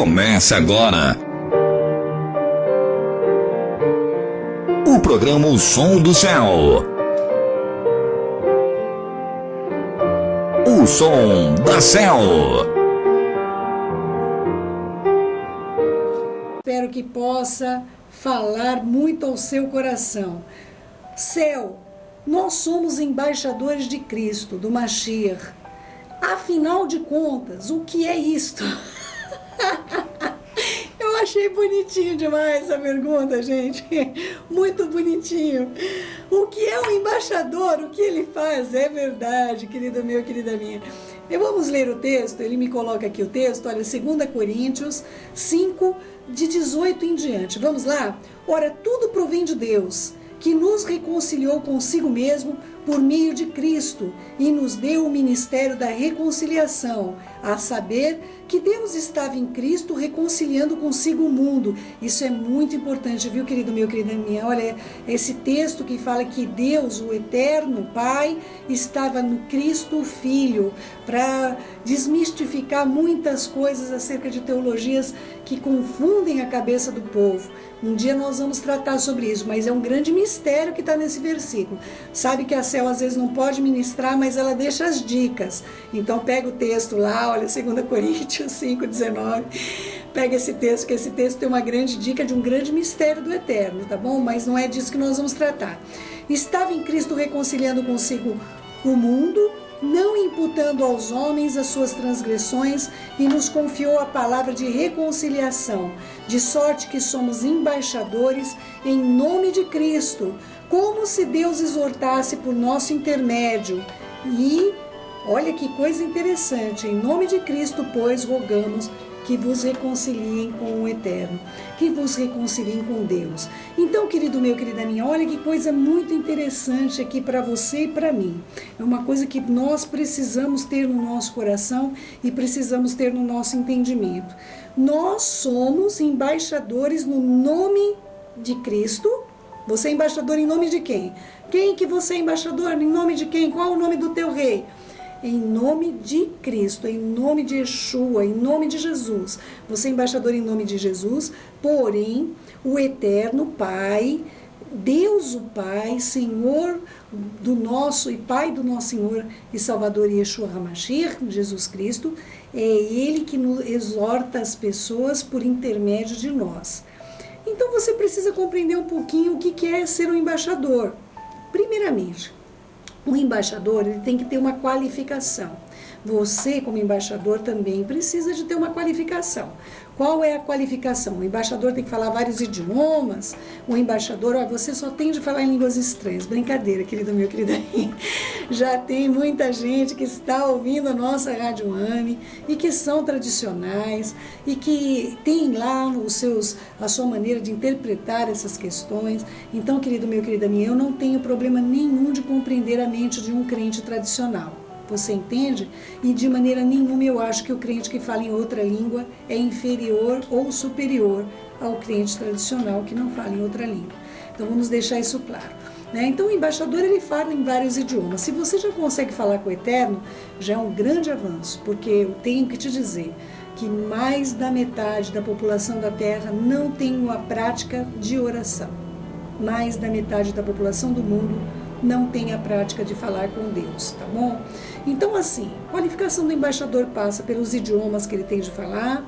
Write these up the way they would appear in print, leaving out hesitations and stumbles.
Começa agora o programa O Som do Céu. O Som da Céu. Espero que possa falar muito ao seu coração. Céu, nós somos embaixadores de Cristo, do Mashiach. Afinal de contas, o que é isto? Eu achei bonitinho demais essa pergunta, gente. Muito bonitinho. O que é um embaixador? O que ele faz? É verdade, querido meu, querida minha. Vamos ler o texto, ele me coloca aqui o texto, olha, 2 Coríntios 5, de 18 em diante. Vamos lá? Ora, tudo provém de Deus, que nos reconciliou consigo mesmo por meio de Cristo e nos deu o ministério da reconciliação, a saber que Deus estava em Cristo reconciliando consigo o mundo. Isso é muito importante, viu, querido meu, querida minha? Olha, esse texto que fala que Deus, o Eterno Pai, estava no Cristo Filho, para desmistificar muitas coisas acerca de teologias que confundem a cabeça do povo. Um dia nós vamos tratar sobre isso, mas é um grande mistério que está nesse versículo. Sabe que a Céu às vezes não pode ministrar, mas ela deixa as dicas. Então pega o texto lá, olha, 2 Coríntios 5, 19. Pega esse texto, que esse texto tem uma grande dica de um grande mistério do Eterno, tá bom? Mas não é disso que nós vamos tratar. Estava em Cristo reconciliando consigo o mundo, não imputando aos homens as suas transgressões, e nos confiou a palavra de reconciliação, de sorte que somos embaixadores em nome de Cristo, como se Deus exortasse por nosso intermédio. E, olha que coisa interessante, em nome de Cristo, pois, rogamos que vos reconciliem com o Eterno, que vos reconciliem com Deus. Então, querido meu, querida minha, olha que coisa muito interessante aqui para você e para mim. É uma coisa que nós precisamos ter no nosso coração e precisamos ter no nosso entendimento. Nós somos embaixadores no nome de Cristo. Você é embaixador em nome de quem? Quem que você é embaixador? Em nome de quem? Qual é o nome do teu rei? Em nome de Cristo, em nome de Yeshua, em nome de Jesus. Você é embaixador em nome de Jesus, porém, o Eterno Pai, Deus o Pai, Senhor do nosso e Pai do nosso Senhor e Salvador Yeshua HaMashiach, Jesus Cristo, é Ele que nos exorta as pessoas por intermédio de nós. Então você precisa compreender um pouquinho o que é ser um embaixador. Primeiramente, o embaixador, ele tem que ter uma qualificação. Você, como embaixador, também precisa de ter uma qualificação. Qual é a qualificação? O embaixador tem que falar vários idiomas. O embaixador, você só tem de falar em línguas estranhas. Brincadeira, querido meu, querida minha. Já tem muita gente que está ouvindo a nossa Rádio AME e que são tradicionais e que tem lá a sua maneira de interpretar essas questões. Então, querido meu, querida minha, eu não tenho problema nenhum de compreender a mente de um crente tradicional. Você entende? E de maneira nenhuma eu acho que o crente que fala em outra língua é inferior ou superior ao crente tradicional que não fala em outra língua. Então vamos deixar isso claro, né? Então o embaixador, ele fala em vários idiomas. Se você já consegue falar com o Eterno, já é um grande avanço, porque eu tenho que te dizer que mais da metade da população da Terra não tem uma prática de oração. Mais da metade da população do mundo não tem a prática de falar com Deus, tá bom? Então, assim, a qualificação do embaixador passa pelos idiomas que ele tem de falar,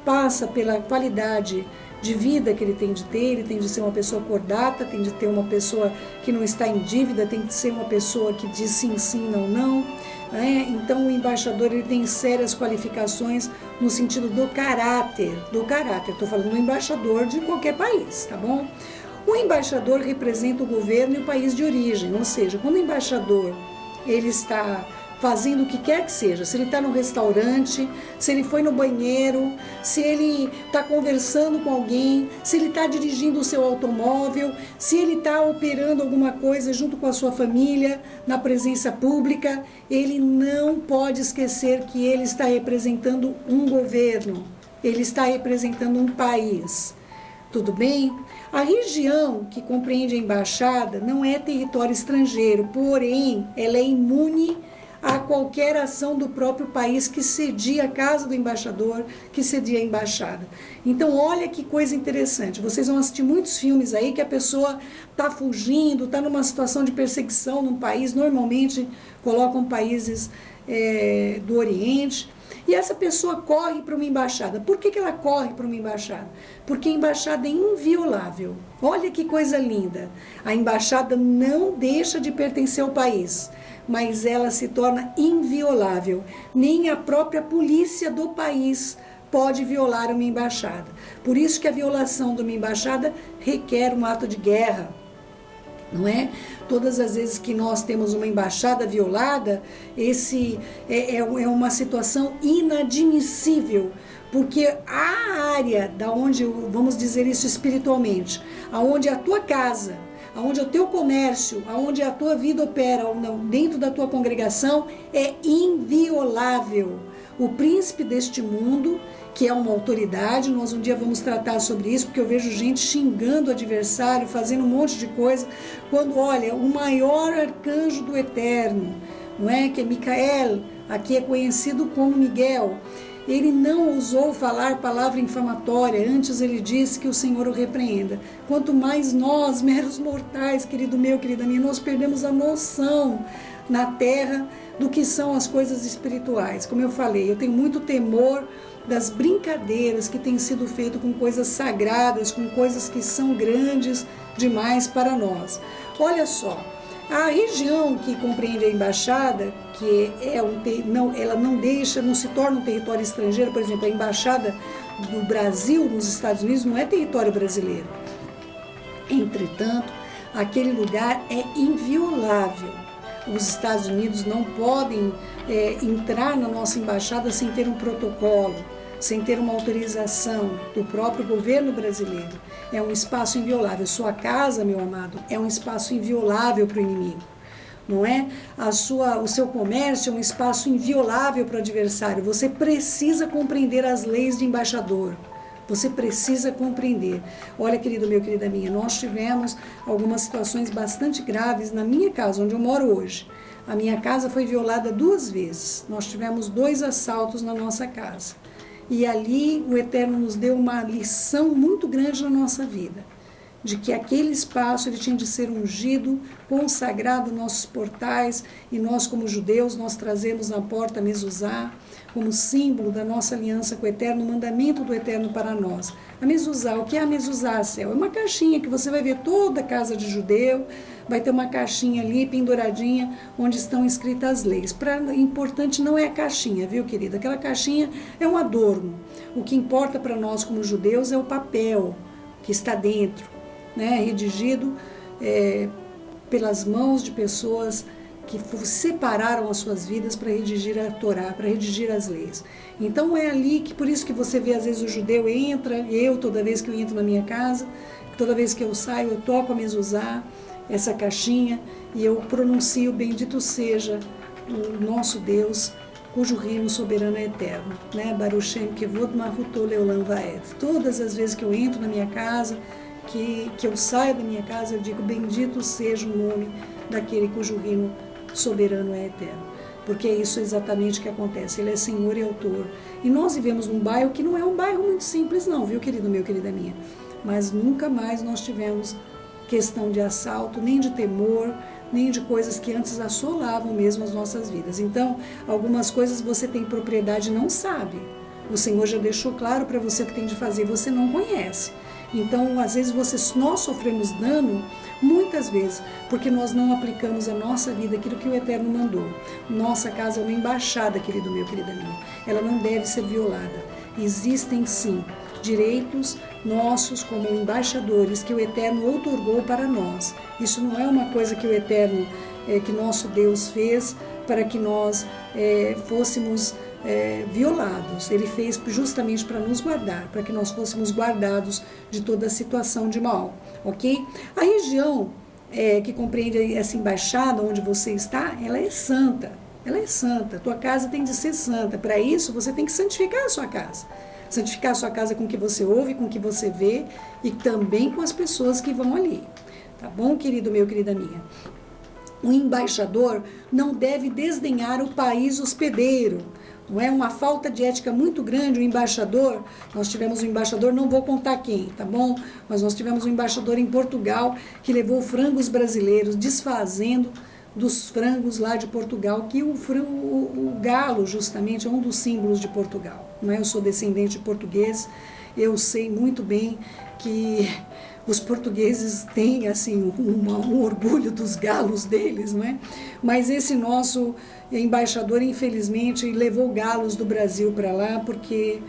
passa pela qualidade de vida que ele tem de ter, ele tem de ser uma pessoa cordata, tem de ter uma pessoa que não está em dívida, tem de ser uma pessoa que diz sim, sim, não, não, né? Então, o embaixador, ele tem sérias qualificações no sentido do caráter, estou falando do embaixador de qualquer país, tá bom? O embaixador representa o governo e o país de origem, ou seja, quando o embaixador ele está fazendo o que quer que seja, se ele está no restaurante, se ele foi no banheiro, se ele está conversando com alguém, se ele está dirigindo o seu automóvel, se ele está operando alguma coisa junto com a sua família, na presença pública, ele não pode esquecer que ele está representando um governo, ele está representando um país. Tudo bem? A região que compreende a embaixada não é território estrangeiro, porém, ela é imune a qualquer ação do próprio país que cedia a casa do embaixador, que cedia a embaixada. Então, olha que coisa interessante. Vocês vão assistir muitos filmes aí que a pessoa está fugindo, está numa situação de perseguição num país, normalmente colocam países do Oriente, e essa pessoa corre para uma embaixada. Por que ela corre para uma embaixada? Porque a embaixada é inviolável. Olha que coisa linda. A embaixada não deixa de pertencer ao país, mas ela se torna inviolável. Nem a própria polícia do país pode violar uma embaixada. Por isso que a violação de uma embaixada requer um ato de guerra. Não é? Todas as vezes que nós temos uma embaixada violada, esse é uma situação inadmissível, porque a área da onde, vamos dizer isso espiritualmente, aonde a tua casa, aonde o teu comércio, aonde a tua vida opera, ou não, dentro da tua congregação, é inviolável. O príncipe deste mundo, que é uma autoridade, nós um dia vamos tratar sobre isso, porque eu vejo gente xingando o adversário, fazendo um monte de coisa, quando, olha, o maior arcanjo do Eterno, não é? Que é Micael, aqui é conhecido como Miguel, ele não ousou falar palavra infamatória, antes ele disse que o Senhor o repreenda. Quanto mais nós, meros mortais, querido meu, querida minha, nós perdemos a noção na terra do que são as coisas espirituais. Como eu falei, eu tenho muito temor das brincadeiras que têm sido feitas com coisas sagradas, com coisas que são grandes demais para nós. Olha só, a região que compreende a embaixada, que ela não se torna um território estrangeiro, por exemplo, a embaixada do Brasil nos Estados Unidos não é território brasileiro. Entretanto, aquele lugar é inviolável. Os Estados Unidos não podem entrar na nossa embaixada sem ter um protocolo, sem ter uma autorização do próprio governo brasileiro. É um espaço inviolável. Sua casa, meu amado, é um espaço inviolável para o inimigo. Não é? O seu comércio é um espaço inviolável para o adversário. Você precisa compreender as leis de embaixador. Você precisa compreender. Olha, querido meu, querida minha, nós tivemos algumas situações bastante graves na minha casa, onde eu moro hoje. A minha casa foi violada 2 vezes. Nós tivemos 2 assaltos na nossa casa. E ali o Eterno nos deu uma lição muito grande na nossa vida, de que aquele espaço ele tinha de ser ungido, consagrado nossos portais, e nós como judeus, nós trazemos na porta mezuzá, como símbolo da nossa aliança com o Eterno, o mandamento do Eterno para nós. A mezuzá, o que é a mezuzá, Céu? É uma caixinha que você vai ver toda casa de judeu, vai ter uma caixinha ali, penduradinha, onde estão escritas as leis. Importante não é a caixinha, viu, querida? Aquela caixinha é um adorno. O que importa para nós como judeus é o papel que está dentro, né? Redigido pelas mãos de pessoas que separaram as suas vidas para redigir a Torá, para redigir as leis. Então é ali que, por isso que você vê, às vezes o judeu entra, toda vez que eu entro na minha casa, toda vez que eu saio, eu toco a mezuzá, essa caixinha, e eu pronuncio: bendito seja o nosso Deus, cujo reino soberano é eterno, né? Baruch Shem Kevod Malchuto Leolam Vaed. Todas as vezes que eu entro na minha casa, que eu saio da minha casa, eu digo: bendito seja o nome daquele cujo reino soberano é eterno. Porque é isso exatamente que acontece. Ele é Senhor e Autor. E nós vivemos num bairro que não é um bairro muito simples não, viu, querido meu, querida minha? Mas nunca mais nós tivemos questão de assalto, nem de temor, nem de coisas que antes assolavam mesmo as nossas vidas. Então, algumas coisas você tem propriedade e não sabe. O Senhor já deixou claro para você o que tem de fazer, você não conhece. Então, às vezes, nós sofremos dano, muitas vezes, porque nós não aplicamos à nossa vida aquilo que o Eterno mandou. Nossa casa é uma embaixada, querido meu, querida minha. Ela não deve ser violada. Existem, sim, direitos nossos como embaixadores que o Eterno outorgou para nós. Isso não é uma coisa que o Eterno, que nosso Deus fez para que nós fôssemos violados. Ele fez justamente para nos guardar, para que nós fôssemos guardados de toda situação de mal, ok? A região que compreende essa embaixada onde você está, ela é santa. Ela é santa. Tua casa tem de ser santa. Para isso, você tem que santificar a sua casa. Santificar a sua casa com o que você ouve, com o que você vê e também com as pessoas que vão ali. Tá bom, querido meu, querida minha? O embaixador não deve desdenhar o país hospedeiro. Não é uma falta de ética muito grande o embaixador. Nós tivemos um embaixador, não vou contar quem, tá bom? Mas nós tivemos um embaixador em Portugal que levou frangos brasileiros, desfazendo dos frangos lá de Portugal, que o galo justamente é um dos símbolos de Portugal. Não é? Eu sou descendente de português, eu sei muito bem que os portugueses têm assim um orgulho dos galos deles, não é? Mas esse nosso embaixador, infelizmente, levou galos do Brasil para lá porque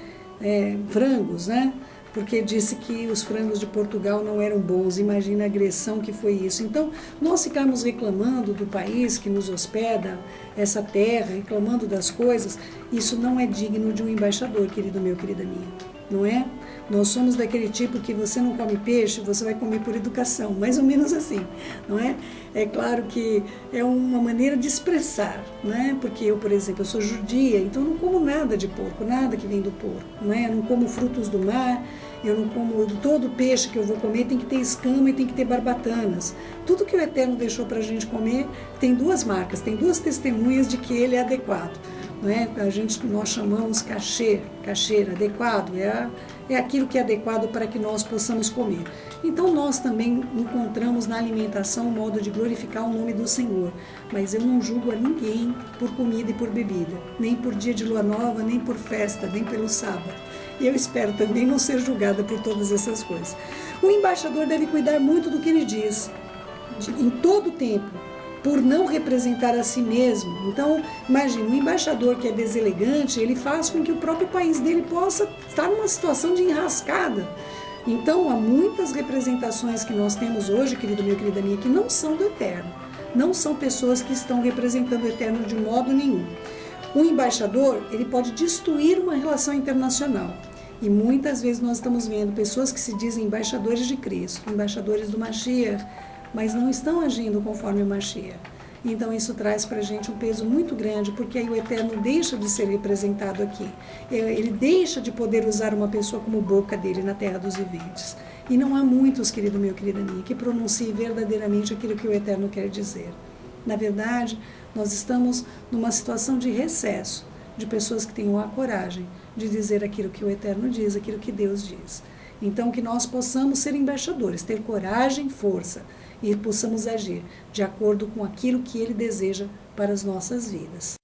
frangos, né? Porque disse que os frangos de Portugal não eram bons. Imagina a agressão que foi isso. Então, nós ficarmos reclamando do país que nos hospeda, essa terra, reclamando das coisas, isso não é digno de um embaixador, querido meu, querida minha, não é? Nós somos daquele tipo que você não come peixe, você vai comer por educação, mais ou menos assim, não é? É claro que é uma maneira de expressar, não é? Porque eu, por exemplo, eu sou judia, então eu não como nada de porco, nada que vem do porco, não é? Eu não como frutos do mar, eu não como, todo peixe que eu vou comer tem que ter escama e tem que ter barbatanas. Tudo que o Eterno deixou para a gente comer tem duas marcas, tem duas testemunhas de que ele é adequado. Não é? Nós chamamos kasher, adequado, é aquilo que é adequado para que nós possamos comer. Então nós também encontramos na alimentação um modo de glorificar o nome do Senhor, mas eu não julgo a ninguém por comida e por bebida, nem por dia de lua nova, nem por festa, nem pelo sábado. E eu espero também não ser julgada por todas essas coisas. O embaixador deve cuidar muito do que ele diz, em todo o tempo, por não representar a si mesmo. Então, imagine, um embaixador que é deselegante, ele faz com que o próprio país dele possa estar numa situação de enrascada. Então, há muitas representações que nós temos hoje, querido meu, querida minha, que não são do Eterno. Não são pessoas que estão representando o Eterno de modo nenhum. O embaixador, ele pode destruir uma relação internacional. E muitas vezes nós estamos vendo pessoas que se dizem embaixadores de Cristo, embaixadores do Mashiach, mas não estão agindo conforme o Mashiach. Então isso traz para a gente um peso muito grande, porque aí o Eterno deixa de ser representado aqui. Ele deixa de poder usar uma pessoa como boca dele na terra dos viventes. E não há muitos, querido meu, querida minha, que pronunciem verdadeiramente aquilo que o Eterno quer dizer. Na verdade, nós estamos numa situação de recesso, de pessoas que tenham a coragem de dizer aquilo que o Eterno diz, aquilo que Deus diz. Então que nós possamos ser embaixadores, ter coragem, força, e possamos agir de acordo com aquilo que Ele deseja para as nossas vidas.